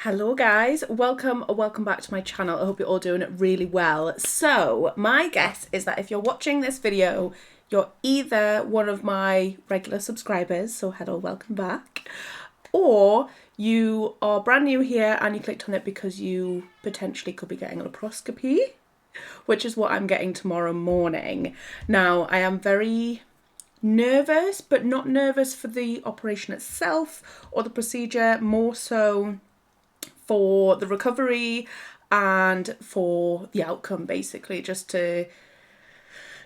Hello guys, welcome back to my channel. I hope you're all doing really well. So my guess is that if you're watching this video, you're either one of my regular subscribers, so hello, welcome back, or you are brand new here and you clicked on it because you potentially could be getting a laparoscopy, which is what I'm getting tomorrow morning. Now, I am very nervous, but not nervous for the operation itself or the procedure, more so for the recovery and for the outcome, basically, just to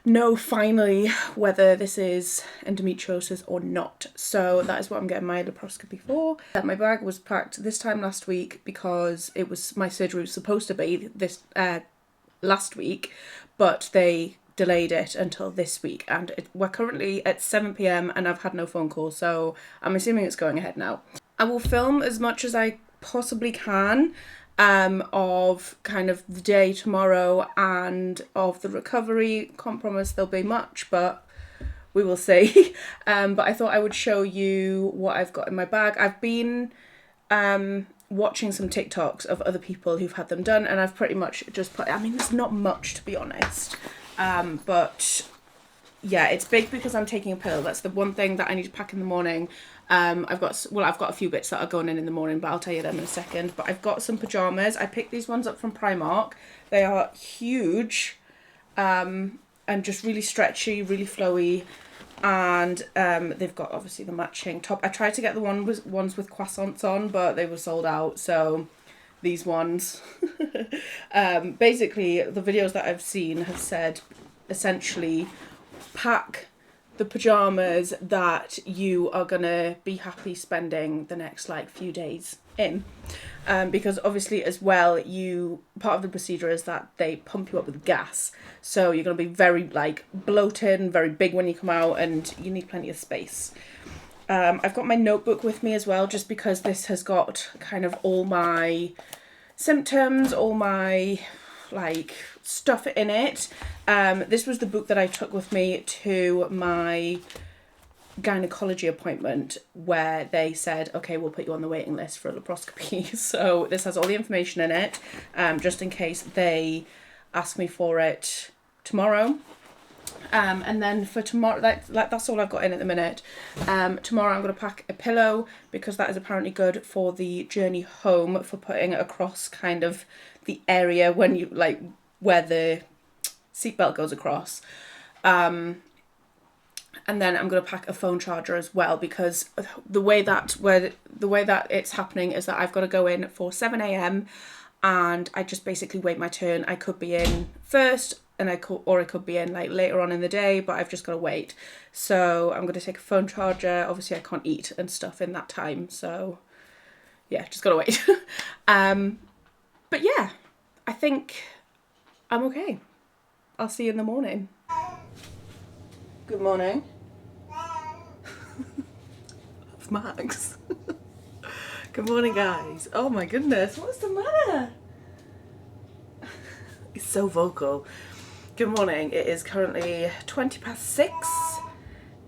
know finally whether this is endometriosis or not. So that is what I'm getting my laparoscopy for. My bag was packed this time last week because it was, my surgery was supposed to be this last week, but they delayed it until this week, and we're currently at 7 p.m. and I've had no phone call, so I'm assuming it's going ahead now. I will film as much as I possibly can of kind of the day tomorrow and of the recovery. Can't promise there'll be much, but we will see. But I thought I would show you what I've got in my bag. I've been watching some TikToks of other people who've had them done, and I've pretty much just put, I mean, there's not much, to be honest, but yeah, it's big because I'm taking a pill. That's the one thing that I need to pack in the morning. I've got a few bits that are going in the morning, but I'll tell you them in a second. But I've got some pajamas. I picked these ones up from Primark. They are huge, and just really stretchy, really flowy, and they've got obviously the matching top. I tried to get the ones with croissants on, but they were sold out, so these ones. Basically, the videos that I've seen have said, essentially, pack the pajamas that you are gonna be happy spending the next like few days in, because obviously as well, part of the procedure is that they pump you up with gas, so you're gonna be very like bloated and very big when you come out, and you need plenty of space. I've got my notebook with me as well, just because this has got kind of all my symptoms, all my like stuff in it. This was the book that I took with me to my gynecology appointment, where they said, okay, we'll put you on the waiting list for a laparoscopy. So this has all the information in it, just in case they ask me for it tomorrow. And then for tomorrow, that's all I've got in at the minute. Tomorrow I'm going to pack a pillow, because that is apparently good for the journey home, for putting it across kind of the area when you like where the seatbelt goes across. And then I'm going to pack a phone charger as well, because the way that it's happening is that I've got to go in for 7 a.m. and I just basically wait my turn. I could be in first, and I could be in like later on in the day, but I've just got to wait. So I'm going to take a phone charger. Obviously I can't eat and stuff in that time, so yeah, just got to wait. But yeah, I think I'm okay. I'll see you in the morning. Good morning. It's Max. Good morning, guys. Oh my goodness, what's the matter? He's so vocal. Good morning. It is currently 6:20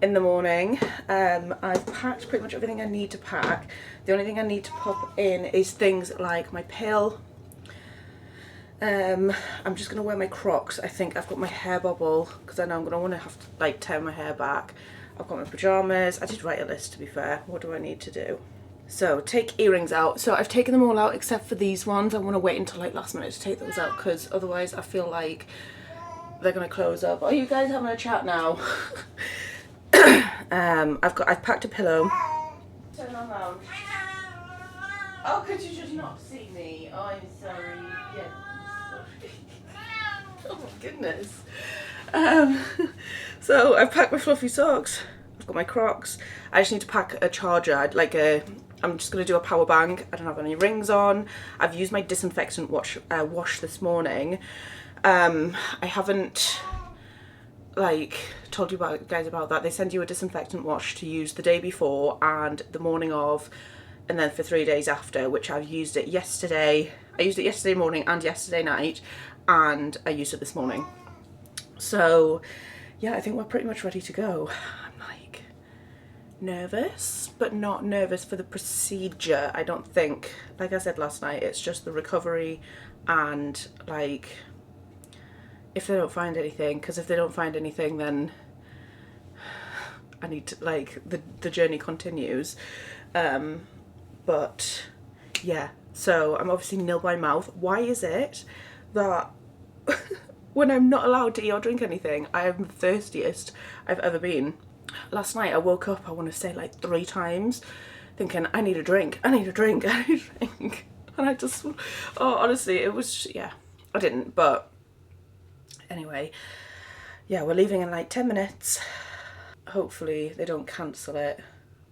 in the morning. I've packed pretty much everything I need to pack. The only thing I need to pop in is things like my pill. I'm just gonna wear my Crocs. I think I've got my hair bobble, because I know I'm gonna want to have to like tie my hair back. I've got my pajamas. I did write a list, to be fair. What do I need to do? So take earrings out. So I've taken them all out except for these ones. I want to wait until like last minute to take those out, because otherwise I feel like they're gonna close up. Are you guys having a chat now? I've packed a pillow. Turn around. Oh, could you just not see me? Oh, I'm sorry. Yeah. Oh my goodness. So I've packed my fluffy socks. I've got my Crocs. I just need to pack a charger. I'm just going to do a power bank. I don't have any rings on. I've used my disinfectant wash this morning. I haven't like told you guys about that. They send you a disinfectant wash to use the day before and the morning of, and then for 3 days after, which I've used it yesterday. I used it yesterday morning and yesterday night, and I used it this morning. So yeah, I think we're pretty much ready to go. I'm like nervous, but not nervous for the procedure, I don't think. Like I said last night, it's just the recovery and like if they don't find anything, because if they don't find anything then I need to, like, the journey continues. But yeah, so I'm obviously nil by mouth. Why is it that when I'm not allowed to eat or drink anything, I am the thirstiest I've ever been? Last night I woke up, I want to say like 3 times, thinking I need a drink, I need a drink, I need a drink. And I just, oh, honestly, it was, yeah, I didn't, but anyway, yeah, we're leaving in like 10 minutes. Hopefully they don't cancel it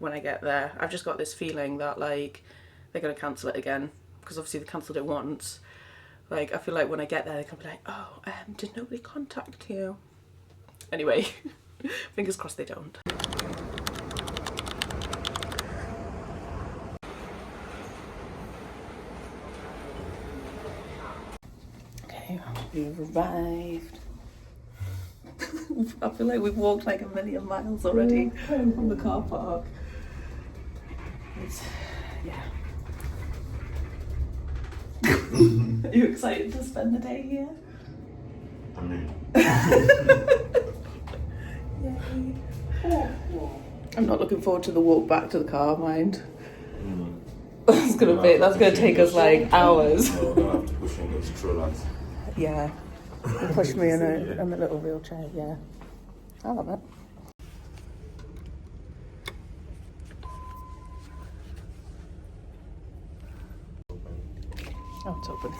when I get there. I've just got this feeling that like they're going to cancel it again, because obviously they cancelled it once. Like, I feel like when I get there they're going to be like, oh, did nobody contact you? Anyway, fingers crossed they don't. Okay, we've arrived. I feel like we've walked like a million miles already from the car park. Yeah. Are you excited to spend the day here? I mean, Yay. I'm not looking forward to the walk back to the car, mind. That's gonna take us like hours. no, I have to push on those strollers. Yeah. You pushed me in a little wheelchair, yeah. I love it. Oh, it's open.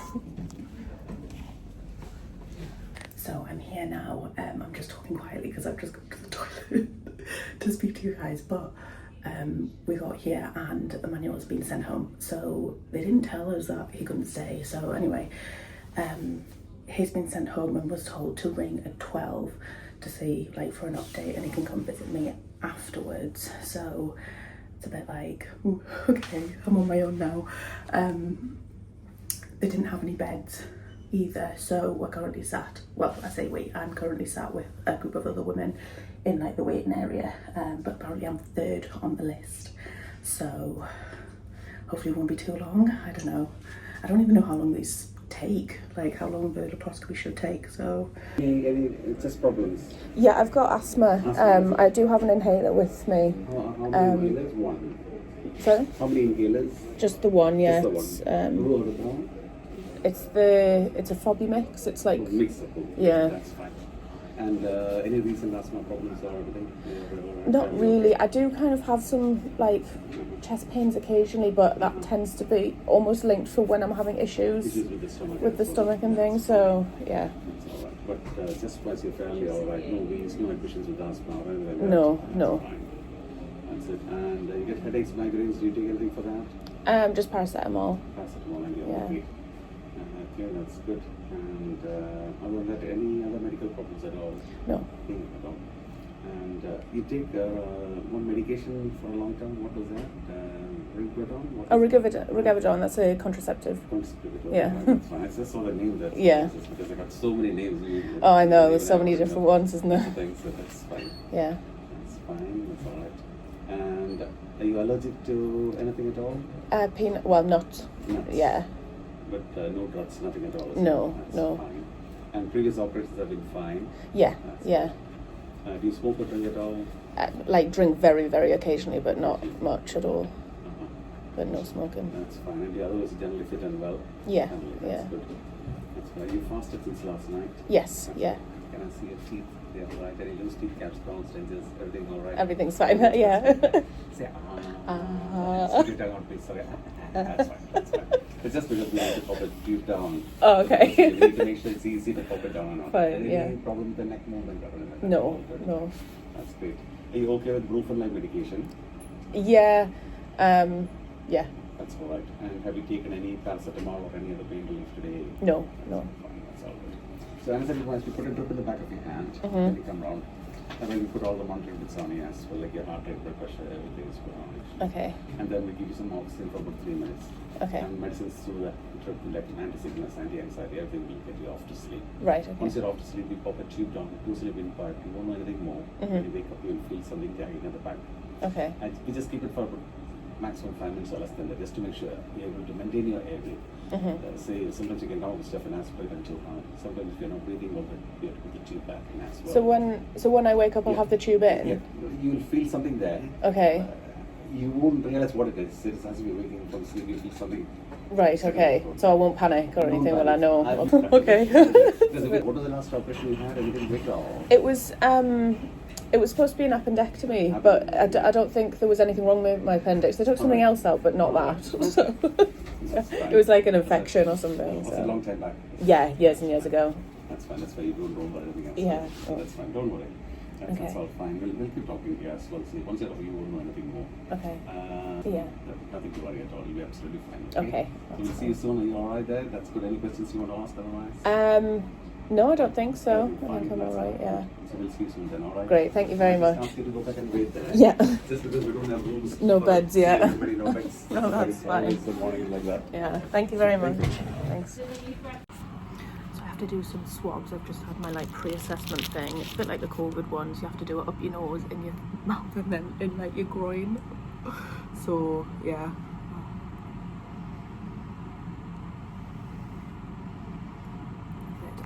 So I'm here now. I'm just talking quietly because I've just gone to the toilet to speak to you guys, but we got here and the manual has been sent home. So they didn't tell us that he couldn't stay. So anyway, he's been sent home and was told to ring at 12 to see, like, for an update, and he can come visit me afterwards. So it's a bit like, ooh, okay, I'm on my own now. They didn't have any beds either, so we're currently sat, well, I say we, I'm currently sat with a group of other women in like the waiting area, but apparently I'm 3rd on the list, so hopefully it won't be too long. I don't know. I don't even know how long these take, like how long the laparoscopy should take, so. Any chest problems? Yeah, I've got asthma. I do have an inhaler with me. How many inhalers? One. Sorry? How many inhalers? Just the one, yeah. Just the one. Who are the one? It's a Phobby mix. It's like Mix of both. yeah. That's fine. And any recent asthma problems or anything? Not really. I do kind of have some like chest pains occasionally, but that tends to be almost linked for when I'm having issues with the stomach. and things. So yeah. That's all right. But just once you're fairly all right, no wheeze, no admissions with asthma or anything like that. No, That's no. Fine. That's it. And you get headaches, migraines. Do you take anything for that? Just paracetamol. Paracetamol and you're Yeah. okay. Okay, that's good. And other than that, any other medical problems at all? No. Nothing at all. And you take one medication for a long time. What was that? Rigavidon? Rigavidon. That's a contraceptive. Yeah. That's fine. I just saw the name there. Yeah. Because I got so many names. Oh, I know. There's so many different ones, isn't there? Things, so that's fine. Yeah. That's fine. That's all right. And are you allergic to anything at all? Peanut. Well, not. Nuts. Yeah. But no drugs, nothing at all. No, That's no. Fine. And previous operations have been fine. Yeah. That's Yeah. Do you smoke or drink at all? Like drink very, very occasionally, but not much at all. Uh-huh. But no smoking. That's fine. And the other is generally fit and well? Yeah, Generally, yeah. That's good. That's fine. You fasted since last night? Yes, That's yeah. fine. Can I see your teeth? They're all right. Any loose teeth, caps, crowns, dentures, everything all right? Everything's fine, yeah. Say Ah. Stick it down, please. Sorry. That's fine. That's fine. It's just because we have to pop it deep down. Oh, okay. You need to make sure it's easy to pop it down or not. Fine, Any yeah. problem with the neck movement? No, no. That's great. Are you okay with brufen-like medication? Yeah, yeah. That's all right. And have you taken any paracetamol or any other pain relief today? No, no. Fine, that's all good. So anesthetic wise, we put a drip in the back of your hand, Mm-hmm. then you come round. And then we put all the monitoring bits on you as well, like your heart rate, blood pressure, everything is put on it. Okay, And then we give you some oxygen for about 3 minutes. okay. And medicines through the drip, like anti-sickness, anti-anxiety, everything will get you off to sleep. Right, okay. Once you're off to sleep, we pop a tube down, 2 sleeping part. You won't know anything more. Mhm. When you wake up, you'll feel something gagging at the back. Okay. And we just keep it for maximum 5 minutes or less than that, just to make sure you're able to maintain your airway. Say sometimes you can come up with stuff in aspirate and tube out. Sometimes if you're not breathing well, you have to put the tube back in as well. So when I wake up, I'll have the tube in. Yeah, you'll feel something there. Okay. You won't realize what it is. It's as if you're waking from sleep, you feel something. Right. Okay. So I won't panic or anything when I know. Okay. What was the last operation you had? Anything big or? It was supposed to be an appendectomy, but I don't think there was anything wrong with my appendix. They took something else out, but not that. So, it was like an infection or something. Was it a long time back? Yeah, years and years ago. That's fine. That's why you don't know about anything else. Yeah. So that's fine. Don't worry. That's all fine. We'll keep talking here as well. See, once you're over, you won't know anything more. Okay. Yeah. Nothing to worry at all. You'll be absolutely fine. Okay. So we'll see you soon. Are you all right there? That's good. Any questions you want to ask otherwise? No, I don't think so. Fine. I think I'm all right. Yeah. So we'll see you soon then. All right. Great. Thank you very much. Ask you to go back and wait there. Yeah. Just because we don't have rooms. No beds yet. Everybody, no beds. No, that's fine. Good morning like that. Yeah. Thank you very much. Thanks. So I have to do some swabs. I've just had my like pre-assessment thing. It's a bit like the COVID ones. You have to do it up your nose, in your mouth, and then in like your groin. So yeah.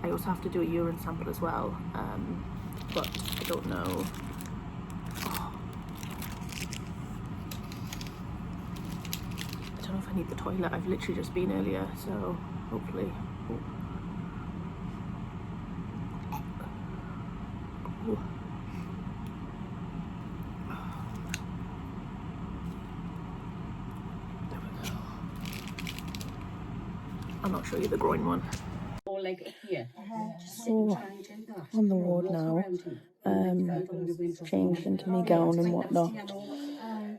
I also have to do a urine sample as well, but I don't know. I don't know if I need the toilet. I've literally just been earlier, so hopefully. There we go. I'll not show you the groin one. So, on the ward now, changed into my gown and whatnot,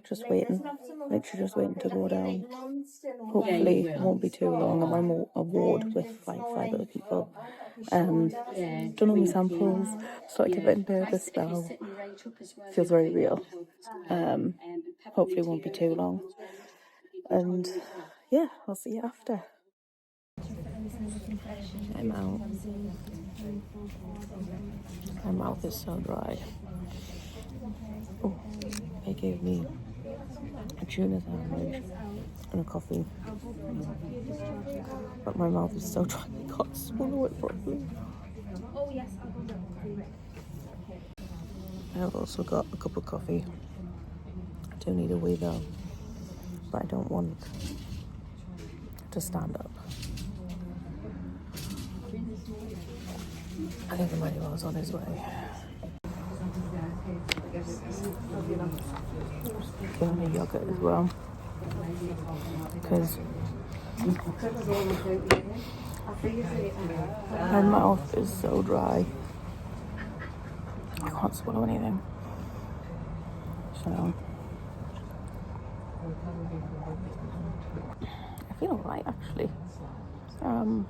just waiting, literally just waiting to go down. Hopefully it won't be too long. I'm on a ward with like 5 other people. Done all my samples, started getting nervous now. Feels very real. Hopefully it won't be too long. And yeah, I'll see you after. I'm out. My mouth is so dry. Oh, they gave me a tuna sandwich and a coffee. But my mouth is so dry, I can't swallow it properly. I've also got a cup of coffee. I do need a wee though, but I don't want to stand up. I think Emmanuel's on his way. Give me yogurt as well, because my mouth is so dry. I can't swallow anything. So I feel alright actually. I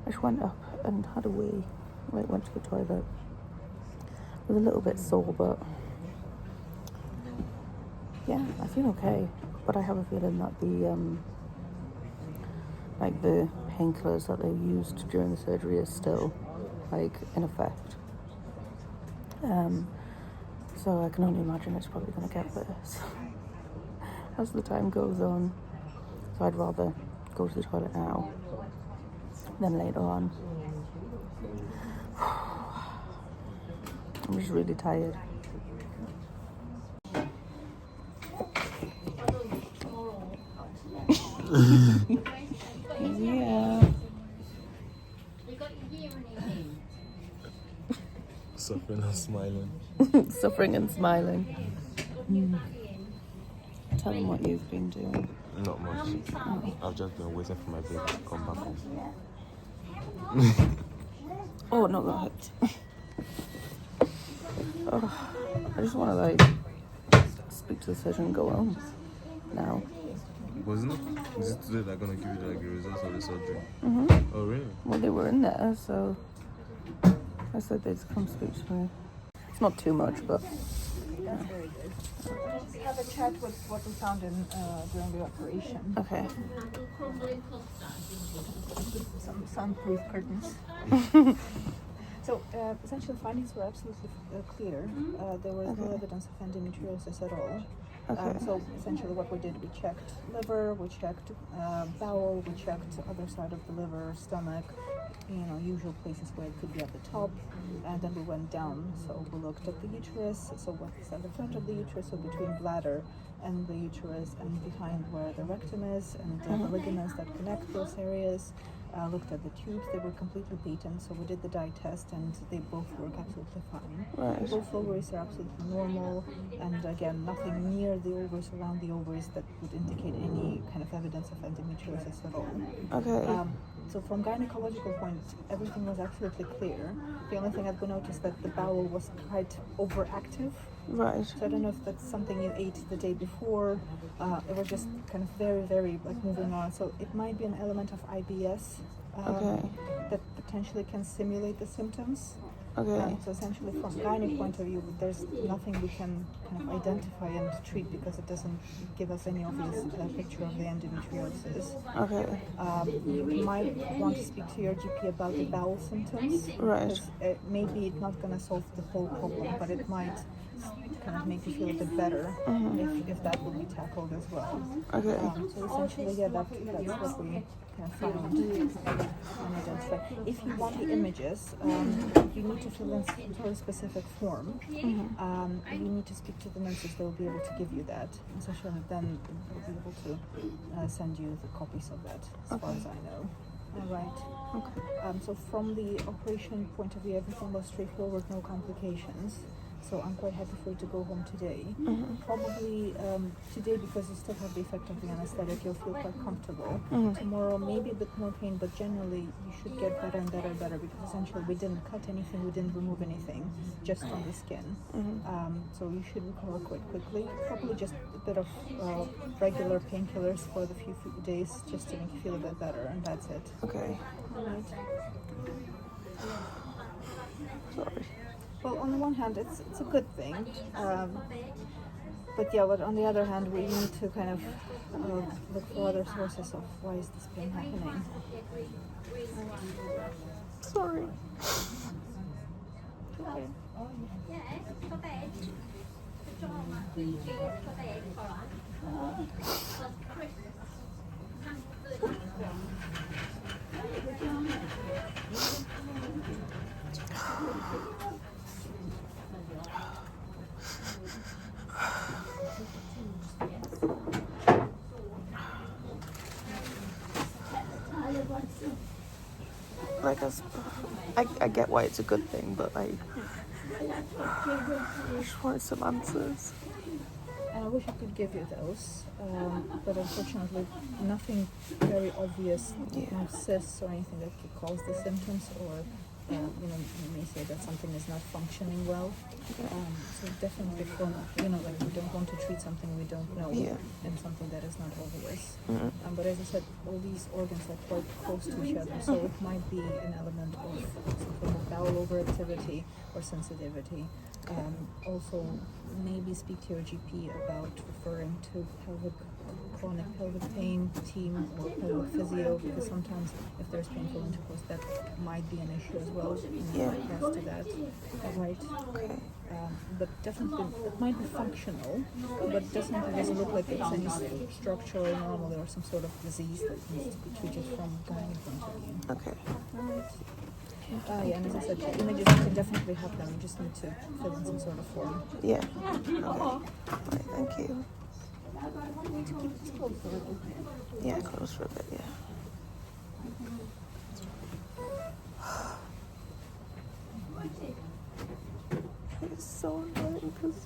just went up and had a wee, like went to the toilet. I was a little bit sore, but yeah, I feel okay. But I have a feeling that the painkillers that they used during the surgery is still like in effect. So I can only imagine it's probably going to get worse as the time goes on. So I'd rather go to the toilet now than later on. I'm just really tired. Yeah. Suffering and smiling. Suffering and smiling. Tell them what you've been doing. Not much. I've just been waiting for my baby to come back home. Oh, not that. Oh, I just want to like speak to the surgeon and go home now. Wasn't it? Is it today they're gonna give you like the results of the surgery? Oh really? Well, they were in there, so I said they'd come speak to me. It's not too much, but have a chat with what we found in during the operation. okay. Some soundproof curtains. So essentially findings were absolutely clear. There was no evidence of endometriosis at all. Okay. So essentially what we did, we checked liver, we checked bowel, we checked other side of the liver, stomach, usual places where it could be at the top, and then we went down. So we looked at the uterus, so what's at the front of the uterus, so between bladder and the uterus, and behind where the rectum is, and the ligaments that connect those areas. Looked at the tubes, they were completely patent, so we did the dye test and they both work absolutely fine. Right. Both ovaries are absolutely normal, and again, nothing near the ovaries, around the ovaries, that would indicate any kind of evidence of endometriosis at all. Okay. So from gynecological point, everything was absolutely clear. The only thing that we noticed that the bowel was quite overactive. Right. So I don't know if that's something you ate the day before. It was just kind of very, very like moving on. So it might be an element of IBS that potentially can simulate the symptoms. Okay. So essentially from gynae point of view, there's nothing we can kind of identify and treat because it doesn't give us any obvious picture of the endometriosis. Okay. You might want to speak to your GP about the bowel symptoms. Right. Because maybe it's not going to solve the whole problem, but it might kind of make you feel a bit better if that will be tackled as well. Okay. So essentially, yeah, that's what we kind of found and identify. If you want the images, you need to fill in some sort of specific form. You need to speak to the nurses; they will be able to give you that. Essentially, then they'll be able to send you the copies of that, as far as I know. All right. Okay. So from the operation point of view, everything was straightforward, no complications. So I'm quite happy for you to go home today. Probably today, because you still have the effect of the anesthetic, you'll feel quite comfortable. Tomorrow, maybe a bit more pain, but generally you should get better and better and better, because essentially we didn't cut anything, we didn't remove anything, just on the skin. So you should recover quite quickly. Probably just a bit of regular painkillers for the few days, just to make you feel a bit better, and that's it. Okay. All right. Sorry. Well, on the one hand, it's a good thing, but yeah. But on the other hand, we need to kind of look for other sources of why is this pain happening. Sorry. Okay. Like, I get why it's a good thing, but like, I just wanted some answers. And I wish I could give you those, but unfortunately, nothing very obvious, no cysts or anything that could cause the symptoms, or you may say that something is not functioning well. So definitely, like we don't want to treat something we don't know and something that is not obvious. But as I said, all these organs are quite close to each other, so it might be an element of some sort of bowel overactivity or sensitivity. Also, maybe speak to your GP about referring to chronic pelvic pain team or pelvic physio, because sometimes if there's painful intercourse, that might be an issue as well in regards to that. Right. Okay. But definitely it might be functional, but definitely doesn't look like it's any structural anomaly or some sort of disease that needs to be treated from a gynae point of view. Okay. Yeah, and as I said, the images can definitely have them. You just need to fill in some sort of form. Yeah. Okay. Right, thank you. Yeah, close for a bit, yeah. It's so annoying because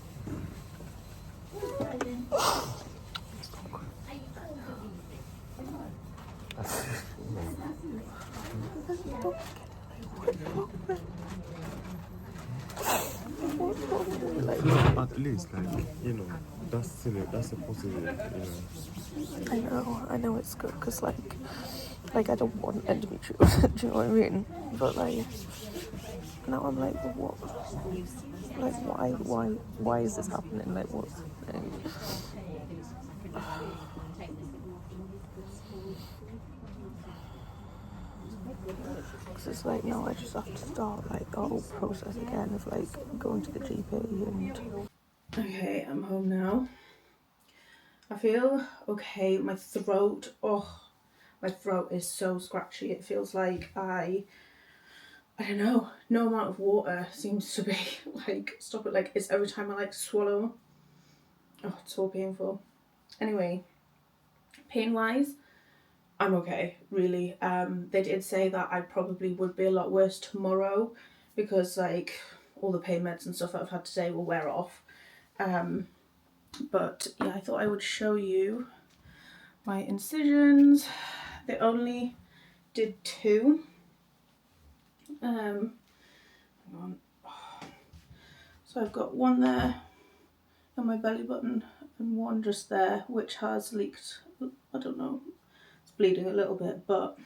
At least, that's a positive, I know it's good because like I don't want endometriosis, do you know what I mean? But like, now I'm like, what? Like, why is this happening? Like, what's happening? because it's like now I just have to start like the whole process again of like going to the GP and... Okay, I'm home now. I feel okay. My throat, my throat is so scratchy. It feels like I don't know, no amount of water seems to be like, stop it, like it's every time I like swallow. Oh, it's so painful. Anyway, pain wise, I'm okay, really. They did say that I probably would be a lot worse tomorrow because like all the pain meds and stuff that I've had today will wear off. But yeah, I thought I would show you my incisions. They only did 2. Hang on. So I've got one there on my belly button and one just there which has leaked. I don't know, it's bleeding a little bit, but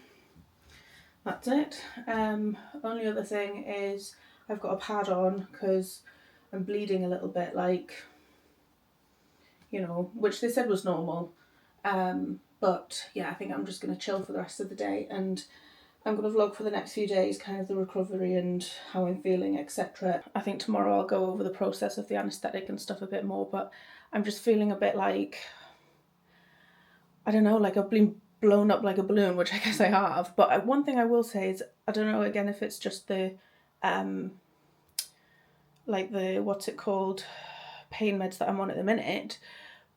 that's it. Only other thing is I've got a pad on because I'm bleeding a little bit, like, you know, which they said was normal. But yeah, I think I'm just going to chill for the rest of the day, and I'm going to vlog for the next few days, kind of the recovery and how I'm feeling, etc. I think tomorrow I'll go over the process of the anaesthetic and stuff a bit more, but I'm just feeling a bit like, I don't know, like I've been blown up like a balloon, which I guess I have. But one thing I will say is, I don't know, again, if it's just the, like the, what's it called, pain meds that I'm on at the minute,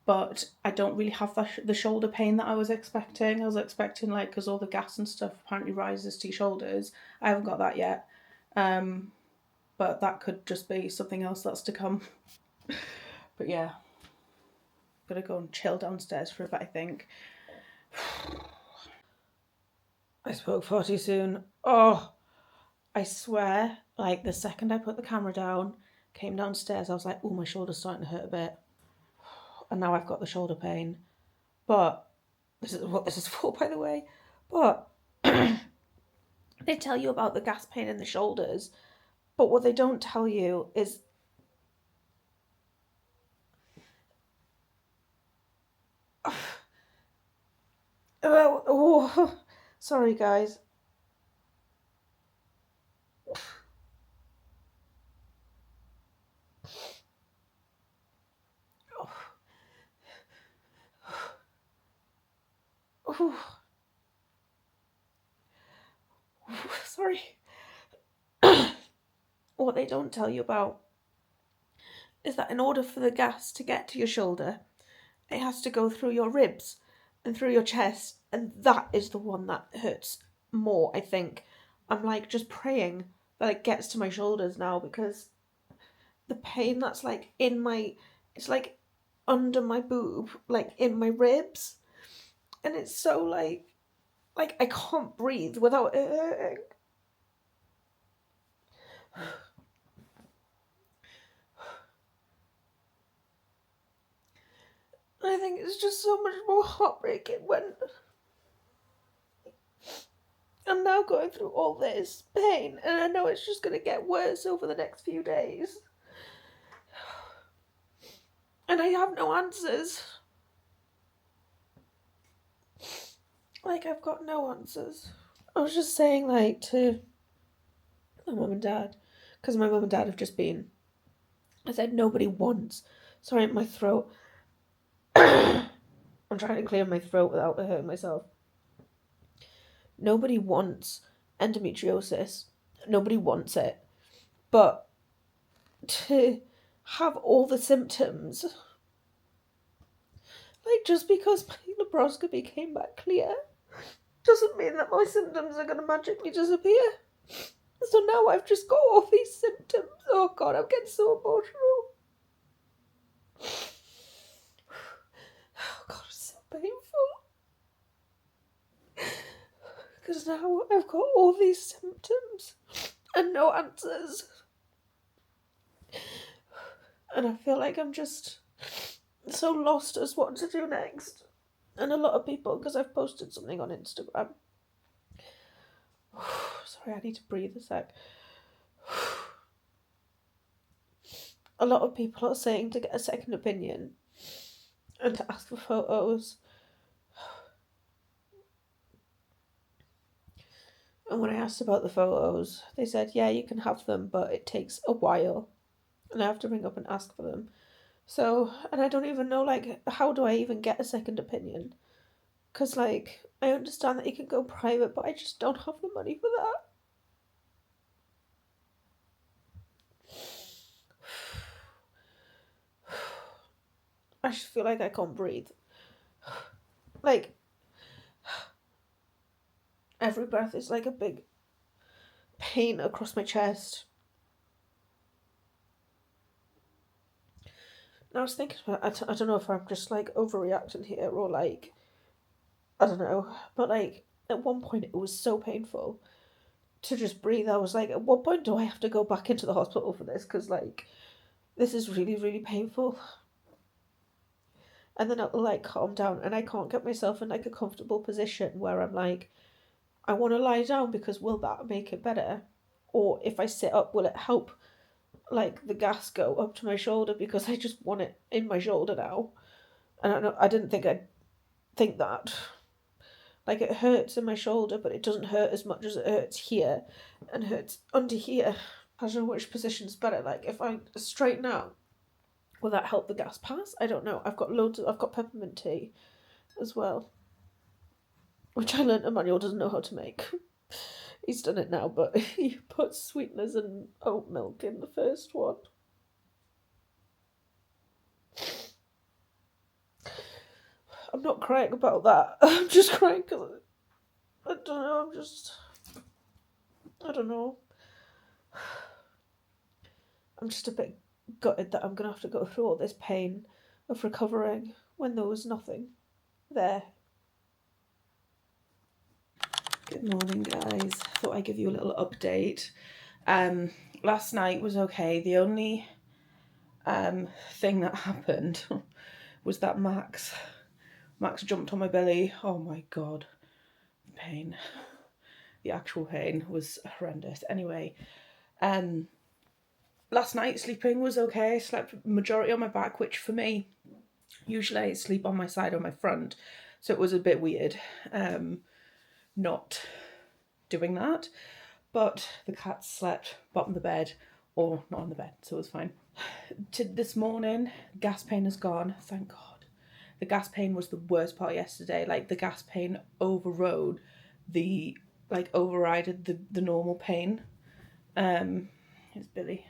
but I don't really have the shoulder pain that I was expecting. I was expecting, like, because all the gas and stuff apparently rises to your shoulders. I haven't got that yet, but that could just be something else that's to come. But yeah, gonna go and chill downstairs for a bit, I think. I spoke far too soon. Oh, I swear, like the second I put the camera down, came downstairs, I was like, oh, my shoulder's starting to hurt a bit. And now I've got the shoulder pain. But this is what this is for, by the way. But they tell you about the gas pain in the shoulders, but what they don't tell you is sorry guys. Sorry. What they don't tell you about is that in order for the gas to get to your shoulder, it has to go through your ribs and through your chest, and that is the one that hurts more, I think. I'm like just praying that it gets to my shoulders now, because the pain that's like in my, it's like under my boob, like in my ribs, and it's so like I can't breathe without it hurting. I think it's just so much more heartbreaking when I'm now going through all this pain, and I know it's just going to get worse over the next few days. And I have no answers. Like, I've got no answers. I was just saying, like, to my mum and dad, because my mum and dad have just been, I said nobody wants, sorry, my throat, I'm trying to clear my throat without hurting myself. Nobody wants endometriosis. Nobody wants it. But to have all the symptoms, like, just because my laparoscopy came back clear doesn't mean that my symptoms are going to magically disappear. So now I've just got all these symptoms. Oh God, I'm getting so emotional. Oh God, it's so painful. Because now I've got all these symptoms and no answers. And I feel like I'm just so lost as what to do next. And a lot of people, because I've posted something on Instagram. Sorry, I need to breathe a sec. A lot of people are saying to get a second opinion and to ask for photos. And when I asked about the photos, they said, yeah, you can have them, but it takes a while. And I have to ring up and ask for them. So, and I don't even know, like, how do I even get a second opinion? Because, like, I understand that you can go private, but I just don't have the money for that. I just feel like I can't breathe. Like, every breath is like a big pain across my chest. And I was thinking about, I don't know if I'm just like overreacting here or like, I don't know, but like at one point it was so painful to just breathe. I was like, at what point do I have to go back into the hospital for this? Because like, this is really, really painful. And then it'll like calm down, and I can't get myself in like a comfortable position where I'm like, I want to lie down because will that make it better? Or if I sit up, will it help like the gas go up to my shoulder, because I just want it in my shoulder now. And I didn't think I'd think that. Like, it hurts in my shoulder, but it doesn't hurt as much as it hurts here and hurts under here. I don't know which position's better. Like, if I straighten out, will that help the gas pass? I don't know. I've got peppermint tea as well, which I learnt Emmanuel doesn't know how to make. He's done it now, but he put sweeteners and oat milk in the first one. I'm not crying about that. I'm just crying because I don't know. I don't know. I'm just a bit gutted that I'm going to have to go through all this pain of recovering when there was nothing there. Good morning, guys. Thought I'd give you a little update. Last night was okay. The only thing that happened was that Max jumped on my belly. Oh my god, the pain. The actual pain was horrendous. Anyway, last night sleeping was okay. I slept majority on my back, which for me, usually I sleep on my side or my front, so it was a bit weird not doing that. But the cats slept bottom of the bed or not on the bed, so it was fine. This morning, gas pain is gone, thank God. The gas pain was the worst part yesterday. Like, the gas pain overrided the normal pain. Here's Billy.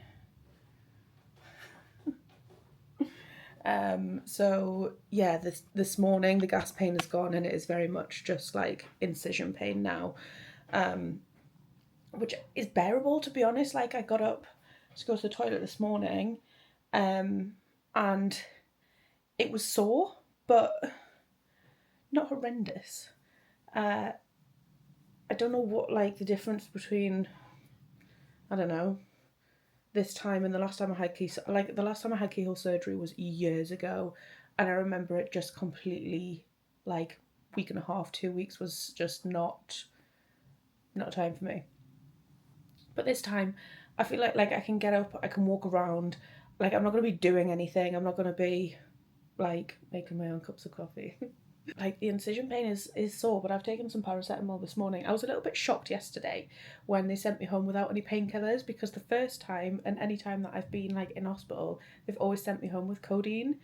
So yeah, this morning the gas pain is gone, and it is very much just like incision pain now, which is bearable, to be honest. Like, I got up to go to the toilet this morning, and it was sore, but not horrendous. I don't know what, like, the difference between, I don't know, this time and the last time I had the last time I had keyhole surgery was years ago, and I remember it just completely, like, week and a half, 2 weeks was just not time for me. But this time, I feel like I can get up, I can walk around, like, I'm not going to be doing anything, I'm not going to be, like, making my own cups of coffee. Like, the incision pain is sore, but I've taken some paracetamol this morning. I was a little bit shocked yesterday when they sent me home without any painkillers, because the first time and any time that I've been, like, in hospital, they've always sent me home with codeine,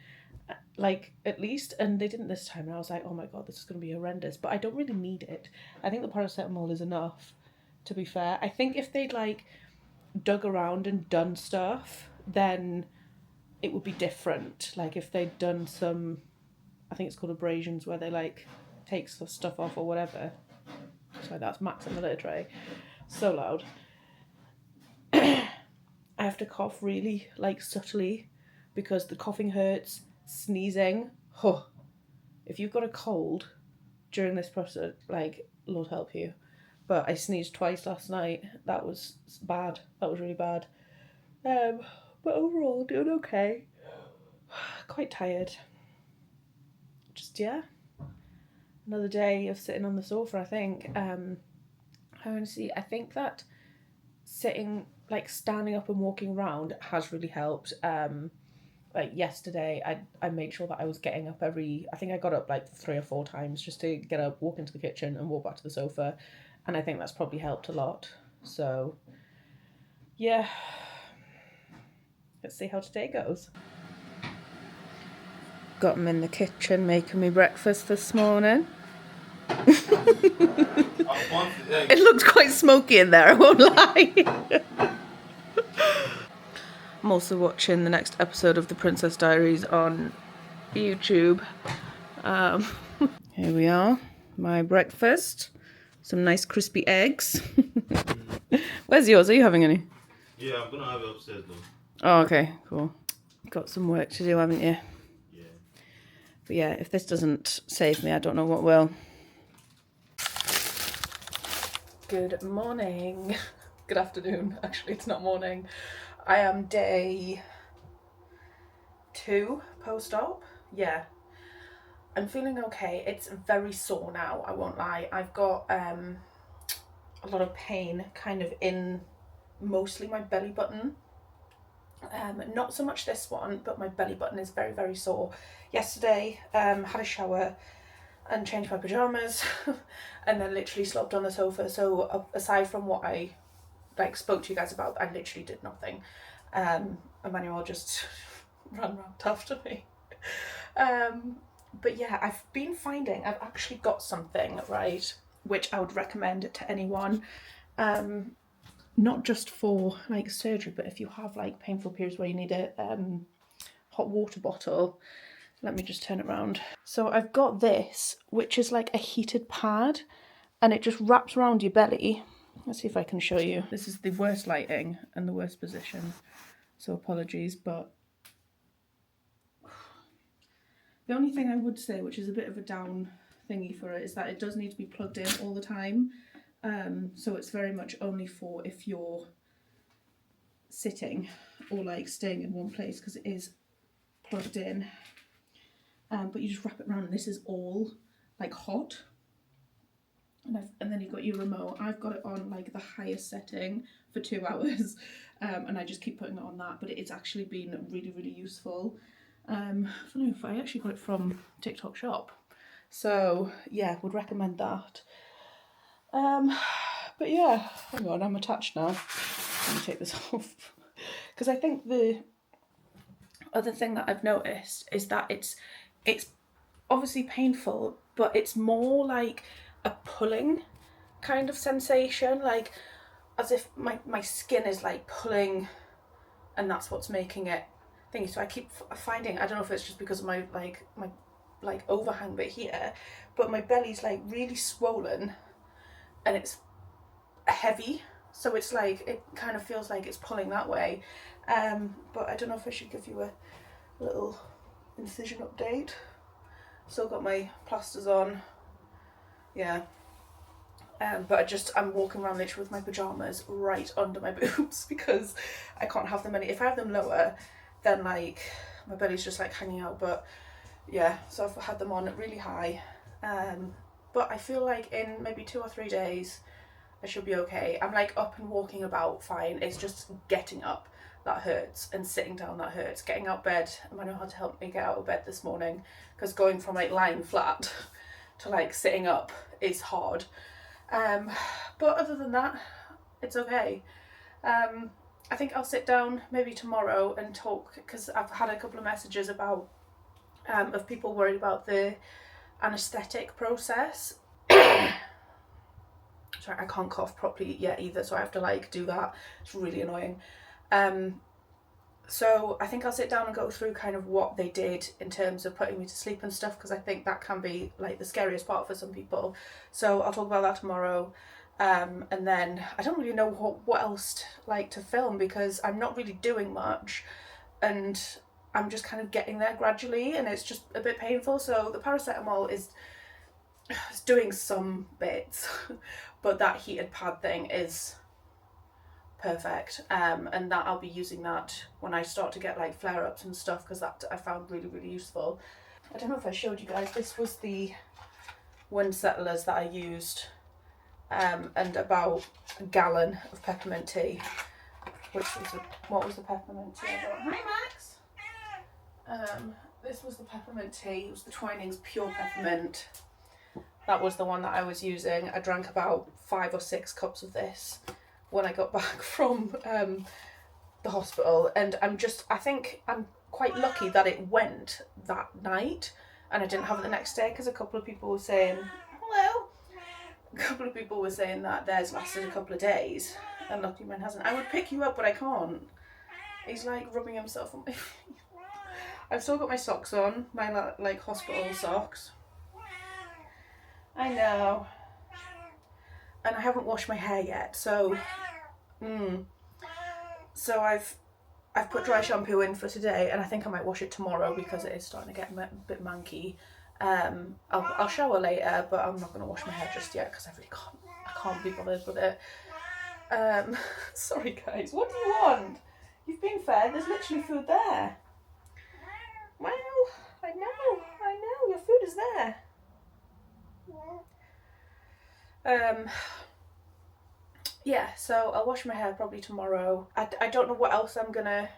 like, at least, and they didn't this time, and I was like, oh my god, this is going to be horrendous. But I don't really need it. I think the paracetamol is enough, to be fair. I think if they'd, like, dug around and done stuff, then it would be different. Like, if they'd done some, I think it's called abrasions, where they, like, take stuff off or whatever. Sorry, that's Max in the litter tray. So loud. I have to cough really, like, subtly, because the coughing hurts. Sneezing. Oh. If you've got a cold during this process, like, Lord help you. But I sneezed twice last night. That was bad. That was really bad. But overall, doing okay. Quite tired. Just, yeah. Another day of sitting on the sofa, I think. I think that sitting, like, standing up and walking around has really helped. like yesterday, I made sure that I was getting up I think I got up like 3 or 4 times just to get up, walk into the kitchen and walk back to the sofa. And I think that's probably helped a lot. So, yeah. Let's see how today goes. Got him in the kitchen making me breakfast this morning. It looked quite smoky in there, I won't lie. I'm also watching the next episode of The Princess Diaries on YouTube. Here we are, my breakfast. Some nice crispy eggs. Where's yours? Are you having any? Yeah, I'm gonna have it upstairs though. Oh, okay, cool. Got some work to do, haven't you? Yeah. But yeah, if this doesn't save me, I don't know what will. Good morning. Good afternoon. Actually, it's not morning. I am day 2 post-op. Yeah. I'm feeling okay. It's very sore now, I won't lie. I've got a lot of pain kind of in mostly my belly button. Not so much this one, but my belly button is very, very sore. Yesterday, had a shower and changed my pyjamas and then literally slopped on the sofa. So aside from what I spoke to you guys about, I literally did nothing. Emmanuel just ran around after me. But yeah, I've been finding I've actually got something, right, which I would recommend to anyone. Not just for like surgery, but if you have like painful periods where you need a hot water bottle. Let me just turn it around. So I've got this, which is like a heated pad, and it just wraps around your belly. Let's see if I can show you. This is the worst lighting and the worst position, so apologies, but the only thing I would say, which is a bit of a down thingy for it, is that it does need to be plugged in all the time. So it's very much only for if you're sitting or like staying in one place, because it is plugged in. But you just wrap it around, and this is all like hot. And then you've got your remote. I've got it on like the highest setting for 2 hours, and I just keep putting it on that. But it's actually been really, really useful. I don't know if I actually got it from TikTok Shop, so yeah, would recommend that. But yeah, hang on, I'm attached now. Let me take this off, because I think the other thing that I've noticed is that it's obviously painful, but it's more like a pulling kind of sensation, like as if my skin is like pulling, and that's what's making it thingy. So I keep finding, I don't know if it's just because of my overhang bit here, but my belly's like really swollen and it's heavy, so it's like it kind of feels like it's pulling that way. But I don't know if I should give you a little incision update. Still got my plasters on, yeah. But I'm walking around literally with my pyjamas right under my boobs because I can't have them if I have them lower, then like my belly's just like hanging out. But yeah, so I've had them on really high. But I feel like in maybe 2 or 3 days I should be okay. I'm like up and walking about fine. It's just getting up that hurts, and sitting down that hurts. Getting out of bed, Emmanuel had to help me get out of bed this morning, because going from like lying flat to like sitting up is hard. But other than that, it's okay. I think I'll sit down maybe tomorrow and talk, because I've had a couple of messages about of people worried about the anaesthetic process. Sorry, I can't cough properly yet either, so I have to like do that. It's really annoying. So I think I'll sit down and go through kind of what they did in terms of putting me to sleep and stuff, because I think that can be like the scariest part for some people. So I'll talk about that tomorrow. And then I don't really know what else to film, because I'm not really doing much and I'm just kind of getting there gradually, and it's just a bit painful. So the paracetamol is doing some bits, but that heated pad thing is perfect, and that I'll be using that when I start to get like flare-ups and stuff, because that I found really, really useful. I don't know if I showed you guys, this was the wind settlers that I used, and about a gallon of peppermint tea, which was what was the peppermint tea? Hi Max! This was the peppermint tea. It was the Twinings Pure Peppermint. That was the one that I was using. I drank about 5 or 6 cups of this when I got back from the hospital, and I think I'm quite lucky that it went that night and I didn't have it the next day, because a couple of people were saying, hello, a couple of people were saying that theirs lasted a couple of days, and luckily mine hasn't. I would pick you up, but I can't. He's like rubbing himself on my feet. I've still got my socks on, my like hospital socks. I know. And I haven't washed my hair yet, so so I've put dry shampoo in for today, and I think I might wash it tomorrow because it is starting to get a bit manky. I'll shower later, but I'm not going to wash my hair just yet because I can't be bothered with it. Sorry guys, what do you want? You've been fed, there's literally food there. Well, I know, your food is there. Yeah, so I'll wash my hair probably tomorrow. I don't know what else I'm gonna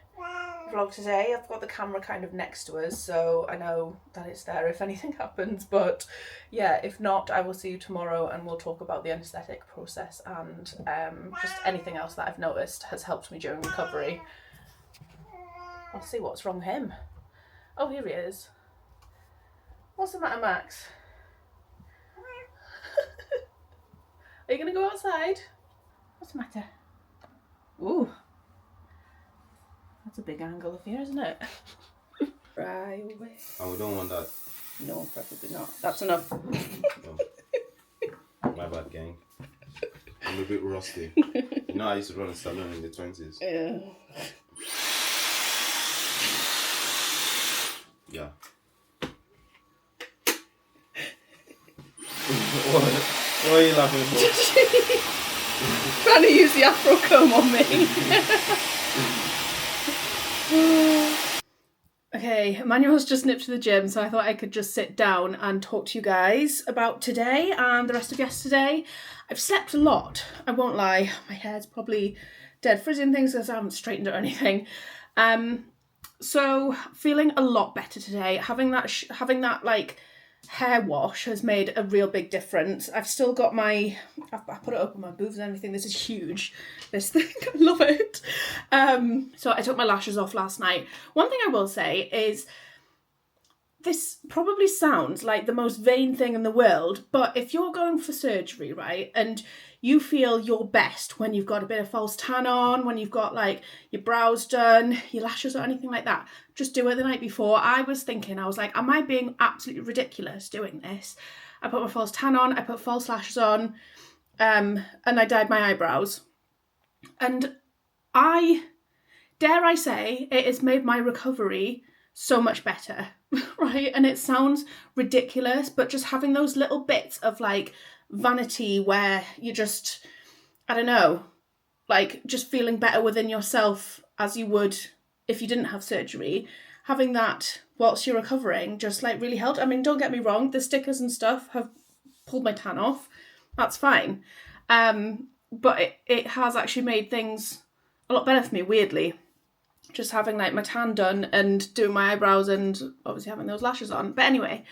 vlog today. I've got the camera kind of next to us, so I know that it's there if anything happens, but yeah, if not, I will see you tomorrow and we'll talk about the anaesthetic process and just anything else that I've noticed has helped me during recovery. I'll see what's wrong with him. Oh, here he is. What's the matter, Max? Are you gonna go outside? What's the matter? Ooh. That's a big angle of here, isn't it? Right away. And we don't want that. No, preferably not. That's enough. No. My bad, gang. I'm a bit rusty. You know, I used to run a salon in the 20s. Yeah. Yeah. What are you laughing for? Trying to use the afro comb on me. Okay, Emmanuel's just nipped to the gym, so I thought I could just sit down and talk to you guys about today and the rest of yesterday. I've slept a lot, I won't lie. My hair's probably dead frizzy and things because I haven't straightened it or anything. So feeling a lot better today. Having that like hair wash has made a real big difference. I've still got I put it up on my boobs and everything. This is huge, this thing. I love it. So I took my lashes off last night. One thing I will say is this probably sounds like the most vain thing in the world, but if you're going for surgery, right, and you feel your best when you've got a bit of false tan on, when you've got like your brows done, your lashes or anything like that, just do it the night before. I was like, am I being absolutely ridiculous doing this? I put my false tan on, I put false lashes on, and I dyed my eyebrows. And dare I say, it has made my recovery so much better, right? And it sounds ridiculous, but just having those little bits of like vanity where you just, I don't know, like just feeling better within yourself as you would if you didn't have surgery, having that whilst you're recovering just like really helped. I mean, don't get me wrong, the stickers and stuff have pulled my tan off, that's fine, but it has actually made things a lot better for me, weirdly. Just having like my tan done and doing my eyebrows and obviously having those lashes on. But anyway,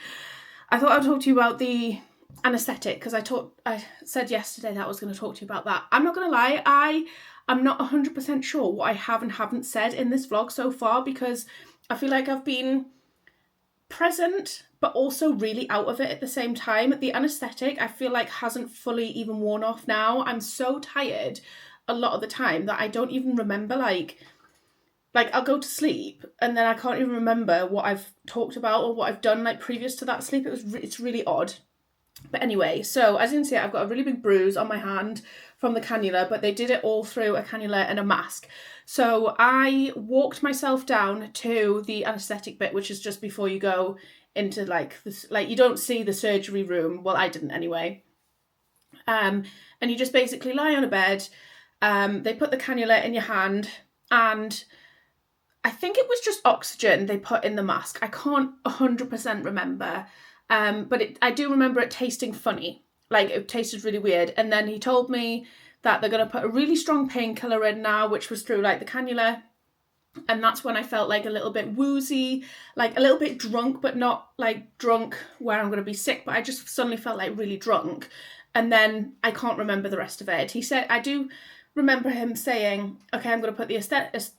I thought I'd talk to you about the anaesthetic because I said yesterday that I was going to talk to you about that. I'm not going to lie, I'm not 100% sure what I have and haven't said in this vlog so far, because I feel like I've been present but also really out of it at the same time. The anaesthetic I feel like hasn't fully even worn off now. I'm so tired a lot of the time that I don't even remember like I'll go to sleep and then I can't even remember what I've talked about or what I've done like previous to that sleep. It's really odd. But anyway, so as you can see, I've got a really big bruise on my hand from the cannula, but they did it all through a cannula and a mask. So I walked myself down to the anaesthetic bit, which is just before you go into like this, like you don't see the surgery room. Well, I didn't anyway. And you just basically lie on a bed. They put the cannula in your hand, and I think it was just oxygen they put in the mask. I can't 100% remember. But I do remember it tasting funny. Like it tasted really weird. And then he told me that they're going to put a really strong painkiller in now, which was through like the cannula. And that's when I felt like a little bit woozy, like a little bit drunk, but not like drunk where I'm going to be sick, but I just suddenly felt like really drunk. And then I can't remember the rest of it. He said, I do remember him saying, okay, I'm going to put the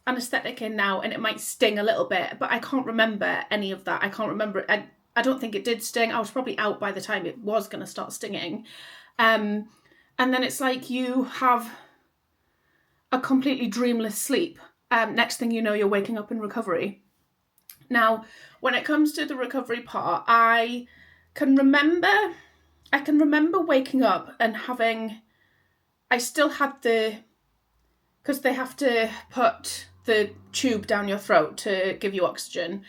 anaesthetic in now and it might sting a little bit, but I can't remember any of that. I can't remember. I don't think it did sting. I was probably out by the time it was going to start stinging. And then it's like you have a completely dreamless sleep. Next thing you know, you're waking up in recovery. Now, when it comes to the recovery part, I can remember waking up and I still had because they have to put the tube down your throat to give you oxygen.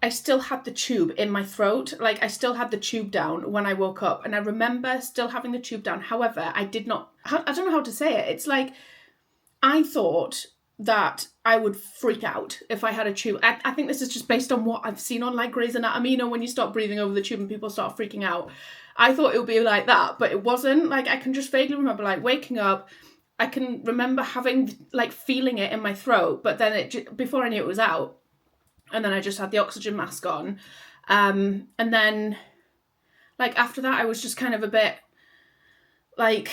I still had the tube in my throat. Like, I still had the tube down when I woke up. And I remember still having the tube down. However, I don't know how to say it. It's like, I thought that I would freak out if I had a tube. I think this is just based on what I've seen on like Grey's Anatomy, you know, when you start breathing over the tube and people start freaking out. I thought it would be like that, but it wasn't. Like, I can just vaguely remember like waking up. I can remember feeling it in my throat, but then before I knew it was out. And then I just had the oxygen mask on. And then like after that, I was just kind of a bit like,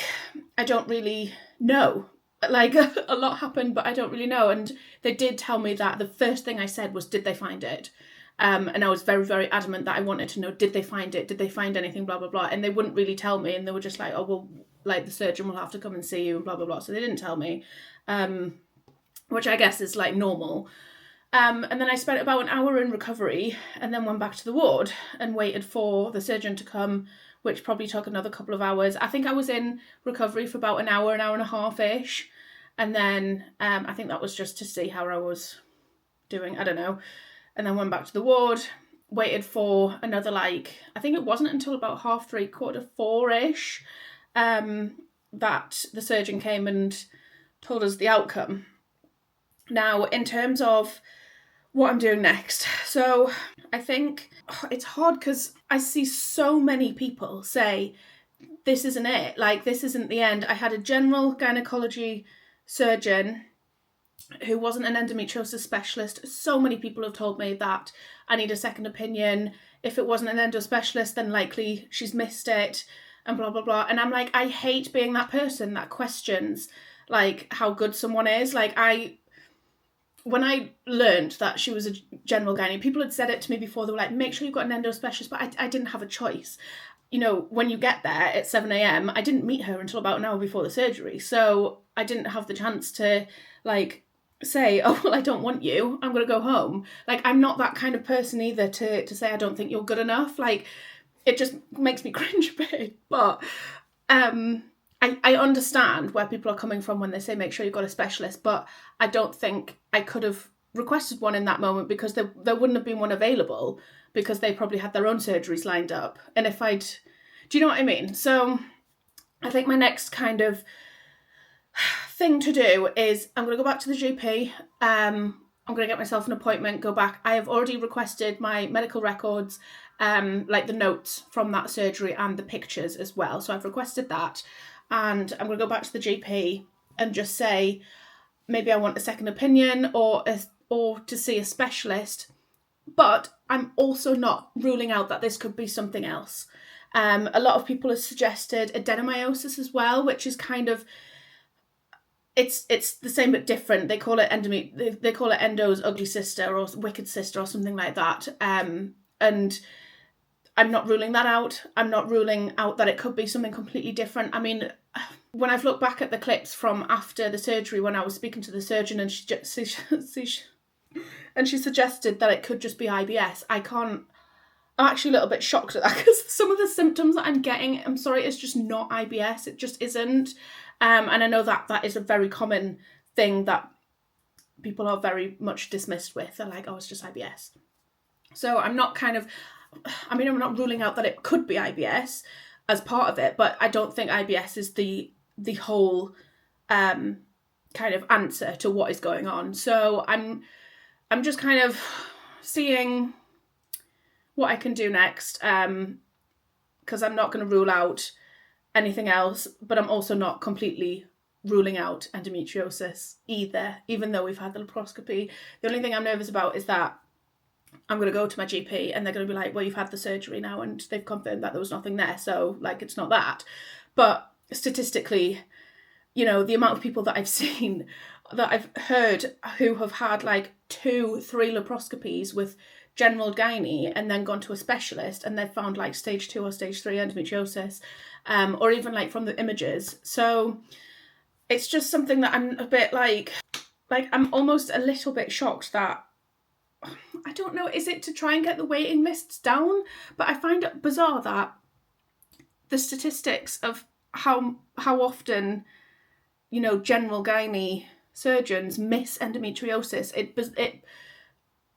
I don't really know. Like, a lot happened, but I don't really know. And they did tell me that the first thing I said was, did they find it? And I was very, very adamant that I wanted to know, did they find it? Did they find anything? Blah, blah, blah. And they wouldn't really tell me. And they were just like, oh, well, like the surgeon will have to come and see you and blah, blah, blah. So they didn't tell me, which I guess is like normal. And then I spent about an hour in recovery and then went back to the ward and waited for the surgeon to come, which probably took another couple of hours. I think I was in recovery for about an hour and a half-ish. And then I think that was just to see how I was doing. I don't know. And then went back to the ward, waited for another, I think it wasn't until about 3:30, 4:45-ish, that the surgeon came and told us the outcome. Now, in terms of what I'm doing next. So I think it's hard because I see so many people say, this isn't it. Like, this isn't the end. I had a general gynecology surgeon who wasn't an endometriosis specialist. So many people have told me that I need a second opinion. If it wasn't an endo specialist, then likely she's missed it and blah, blah, blah. And I'm like, I hate being that person that questions like how good someone is. Like, when I learned that she was a general gynae, people had said it to me before. They were like, make sure you've got an endo specialist, but I didn't have a choice. You know, when you get there at 7 a.m, I didn't meet her until about an hour before the surgery. So I didn't have the chance to like say, oh, well, I don't want you, I'm going to go home. Like, I'm not that kind of person either to say I don't think you're good enough. Like, it just makes me cringe a bit. But I understand where people are coming from when they say make sure you've got a specialist, but I don't think I could have requested one in that moment because there wouldn't have been one available because they probably had their own surgeries lined up. And if do you know what I mean? So I think my next kind of thing to do is I'm going to go back to the GP. I'm going to get myself an appointment, go back. I have already requested my medical records, like the notes from that surgery and the pictures as well. So I've requested that. And I'm going to go back to the GP and just say, maybe I want a second opinion or to see a specialist. But I'm also not ruling out that this could be something else. A lot of people have suggested adenomyosis as well, which is kind of, it's the same but different. They call it they call it endo's ugly sister or wicked sister or something like that. And I'm not ruling that out. I'm not ruling out that it could be something completely different. I mean, when I've looked back at the clips from after the surgery, when I was speaking to the surgeon and she suggested that it could just be IBS, I'm actually a little bit shocked at that because some of the symptoms that I'm getting, I'm sorry, it's just not IBS. It just isn't. And I know that is a very common thing that people are very much dismissed with. They're like, oh, it's just IBS. So I'm not I'm not ruling out that it could be IBS as part of it, but I don't think IBS is the whole kind of answer to what is going on. So I'm just kind of seeing what I can do next, because I'm not going to rule out anything else, but I'm also not completely ruling out endometriosis either, even though we've had the laparoscopy. The only thing I'm nervous about is that I'm going to go to my GP and they're going to be like, well, you've had the surgery now and they've confirmed that there was nothing there, so like it's not that. But statistically, you know, the amount of people that I've seen, that I've heard who have had like 2-3 laparoscopies with general gynae and then gone to a specialist and they've found like stage 2 or stage 3 endometriosis, or even like from the images. So it's just something that I'm a bit like I'm almost a little bit shocked that, I don't know, is it to try and get the waiting lists down? But I find it bizarre that the statistics of how often, you know, general gynae surgeons miss endometriosis, it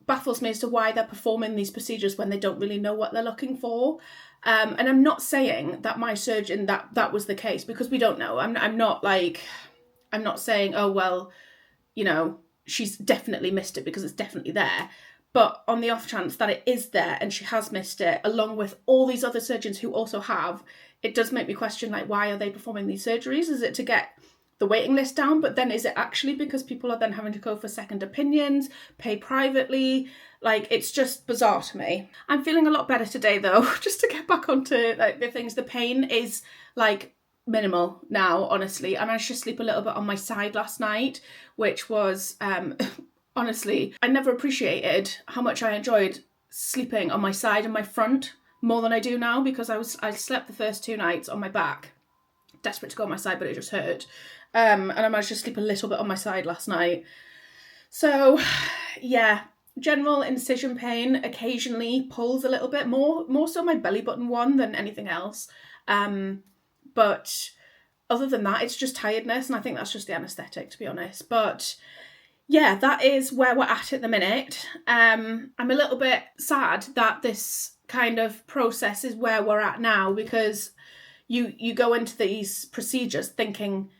baffles me as to why they're performing these procedures when they don't really know what they're looking for. And I'm not saying that my surgeon, that was the case, because we don't know. I'm not saying, oh, well, you know, she's definitely missed it, because it's definitely there. But on the off chance that it is there and she has missed it, along with all these other surgeons who also have, it does make me question, like, why are they performing these surgeries? Is it to get the waiting list down? But then is it actually because people are then having to go for second opinions, pay privately? Like, it's just bizarre to me. I'm feeling a lot better today though, just to get back onto like the things. The pain is like minimal now, honestly. I managed to sleep a little bit on my side last night, which was honestly, I never appreciated how much I enjoyed sleeping on my side and my front more than I do now, because I slept the first 2 nights on my back, desperate to go on my side, but it just hurt. And I managed to sleep a little bit on my side last night. So yeah, general incision pain occasionally pulls a little bit more so my belly button one than anything else. But other than that, it's just tiredness, and I think that's just the anaesthetic, to be honest. But yeah, that is where we're at the minute. I'm a little bit sad that this kind of process is where we're at now, because you go into these procedures thinking,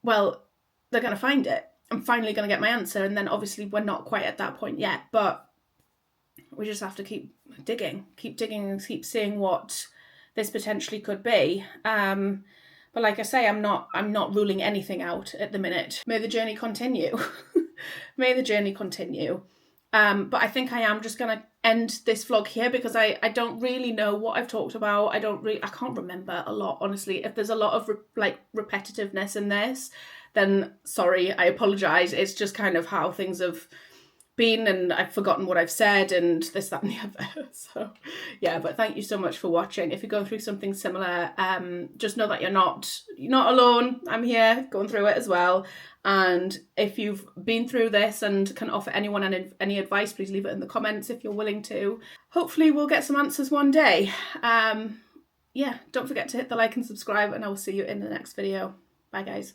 well, they're going to find it. I'm finally going to get my answer. And then obviously we're not quite at that point yet, but we just have to keep digging and keep seeing what this potentially could be. But like I say, I'm not ruling anything out at the minute. May the journey continue. May the journey continue. But I think I am just going to end this vlog here, because I don't really know what I've talked about. I can't remember a lot, honestly. If there's a lot of repetitiveness in this, then sorry, I apologise. It's just kind of how things have been, and I've forgotten what I've said and this, that and the other. So yeah, but thank you so much for watching. If you're going through something similar, just know that you're not alone. I'm here going through it as well. And if you've been through this and can offer anyone any advice, please leave it in the comments if you're willing to. Hopefully we'll get some answers one day. Yeah, don't forget to hit the like and subscribe, and I will see you in the next video. Bye guys.